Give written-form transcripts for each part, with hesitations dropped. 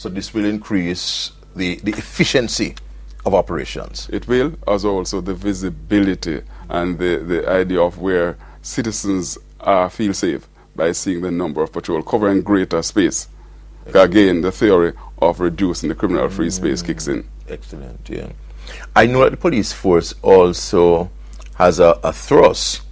So this will increase the efficiency of operations. It will, as also the visibility and the idea of where citizens feel safe by seeing the number of patrol covering greater space. Again, the theory of reducing the criminal free space kicks in. Excellent, yeah. I know that the police force also has a thrust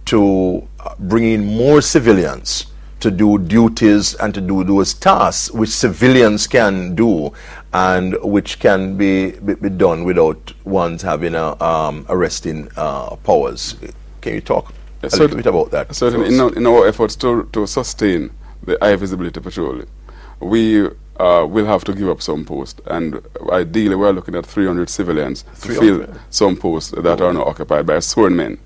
to bring in more civilians to do duties and to do those tasks which civilians can do and which can be done without one's having arresting powers. Can you talk a little bit about that? Certainly, in our efforts to sustain the high visibility patrol, we will have to give up some posts, and ideally we're looking at 300 civilians to fill some posts that are now occupied by sworn men.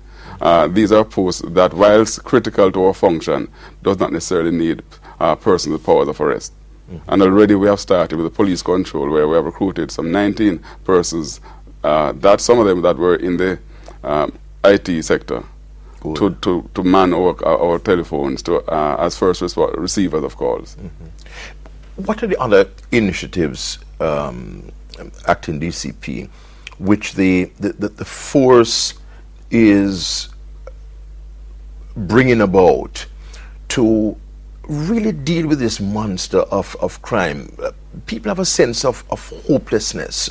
These are posts that, whilst critical to our function, does not necessarily need persons with powers of arrest. And already we have started with the police control, where we have recruited some 19 persons, that some of them that were in the IT sector, to man our telephones as first receivers of calls. What are the other initiatives, acting DCP, which the force is bringing about to really deal with this monster of crime? People have a sense of hopelessness.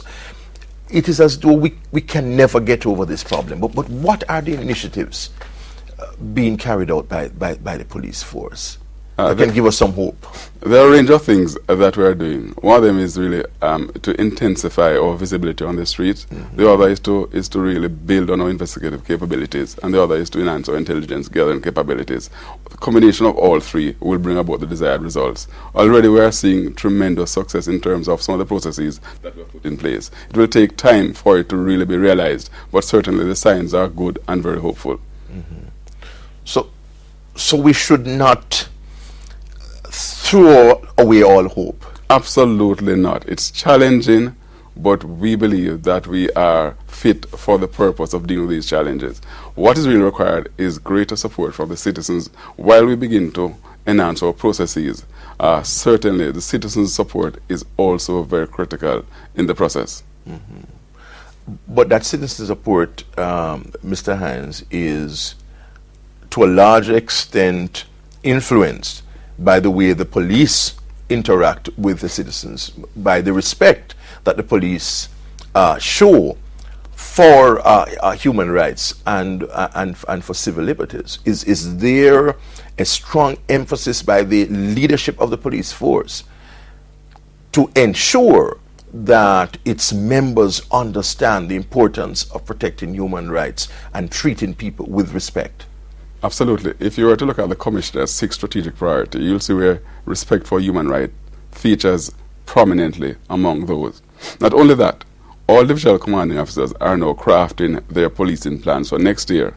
It is as though we can never get over this problem. But what are the initiatives being carried out by the police force that can give us some hope? There are a range of things that we are doing. One of them is really to intensify our visibility on the streets. The other is to really build on our investigative capabilities, and the other is to enhance our intelligence gathering capabilities. The combination of all three will bring about the desired results. Already we are seeing tremendous success in terms of some of the processes that we have put in place. It will take time for it to really be realized, but certainly the signs are good and very hopeful. So we should not throw away all hope. Absolutely not. It's challenging, but we believe that we are fit for the purpose of dealing with these challenges. What is really required is greater support from the citizens while we begin to enhance our processes. Certainly, the citizens' support is also very critical in the process. But that citizen support, Mr. Hines, is to a large extent influenced by the way the police interact with the citizens, by the respect that the police show for human rights and for civil liberties. Is there a strong emphasis by the leadership of the police force to ensure that its members understand the importance of protecting human rights and treating people with respect? Absolutely. If you were to look at the Commissioner's 6 strategic priorities, you'll see where respect for human rights features prominently among those. Not only that, all divisional commanding officers are now crafting their policing plans for next year.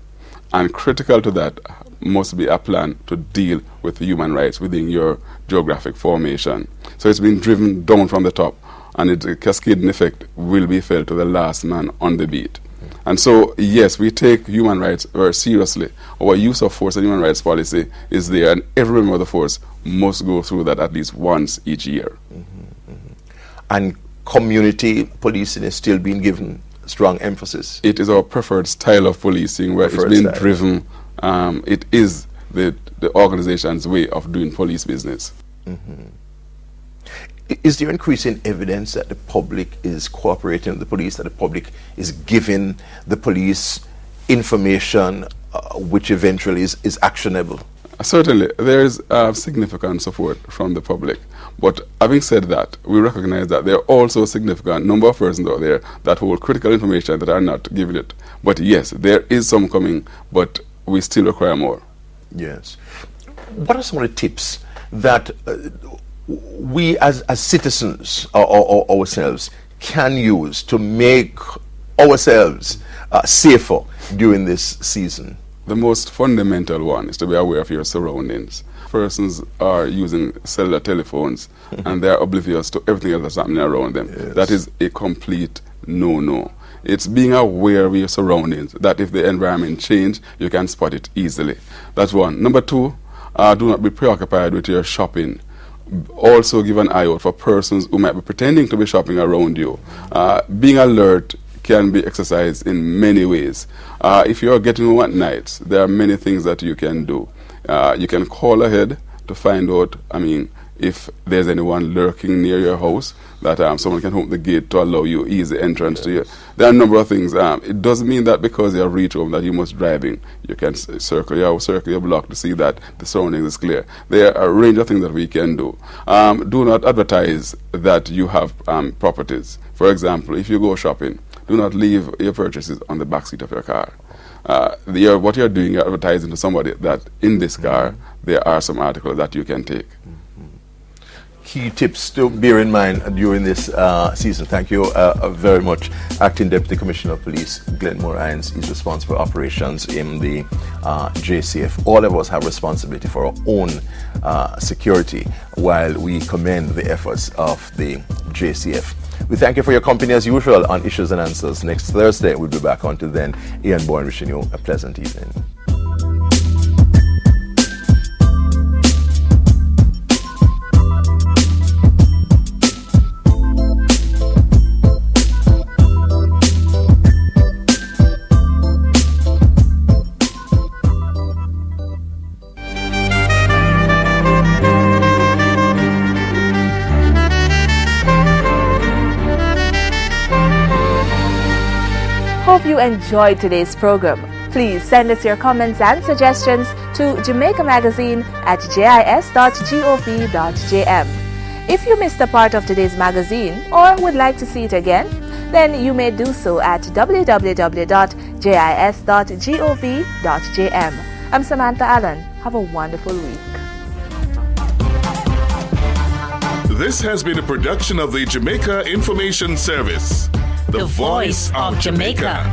And critical to that must be a plan to deal with human rights within your geographic formation. So it's been driven down from the top, and the cascading effect will be felt to the last man on the beat. And so, yes, we take human rights very seriously. Our use of force and human rights policy is there, and every member of the force must go through that at least once each year. And community policing is still being given strong emphasis? It is our preferred style of policing, where it's been driven. It is the organization's way of doing police business. Is there increasing evidence that the public is cooperating with the police, that the public is giving the police information which eventually is actionable? Certainly, there is significant support from the public. But having said that, we recognize that there are also a significant number of persons out there that hold critical information that are not giving it. But yes, there is some coming, but we still require more. Yes. What are some of the tips that we as citizens or ourselves can use to make ourselves safer during this season? The most fundamental one is to be aware of your surroundings. Persons are using cellular telephones and they are oblivious to everything else that's happening around them. Yes. That is a complete no-no. It's being aware of your surroundings, that if the environment changes, you can spot it easily. That's one. Number two, do not be preoccupied with your shopping Also give an eye out for persons who might be pretending to be shopping around you. Being alert can be exercised in many ways. If you are getting home at night, there are many things that you can do. You can call ahead to find out, if there's anyone lurking near your house, that someone can open the gate to allow you easy entrance to you. There are a number of things. It doesn't mean that because you have reached home that you must drive in. You can circle your block to see that the surroundings is clear. There are a range of things that we can do. Do not advertise that you have properties. For example, if you go shopping, do not leave your purchases on the back seat of your car. What you're doing, you're advertising to somebody that in this car there are some articles that you can take. Key tips to bear in mind during this season. Thank you very much. Acting Deputy Commissioner of Police Glenmore Hines is responsible for operations in the JCF. All of us have responsibility for our own security, while we commend the efforts of the JCF. We thank you for your company as usual on Issues and Answers. Next Thursday we'll be back. Until then, Ian Bourne wishing you a pleasant evening. Hope you enjoyed today's program. Please send us your comments and suggestions to Jamaica Magazine at jis.gov.jm. If you missed a part of today's magazine or would like to see it again, then you may do so at www.jis.gov.jm. I'm Samantha Allen. Have a wonderful week. This has been a production of the Jamaica Information Service, the voice of Jamaica.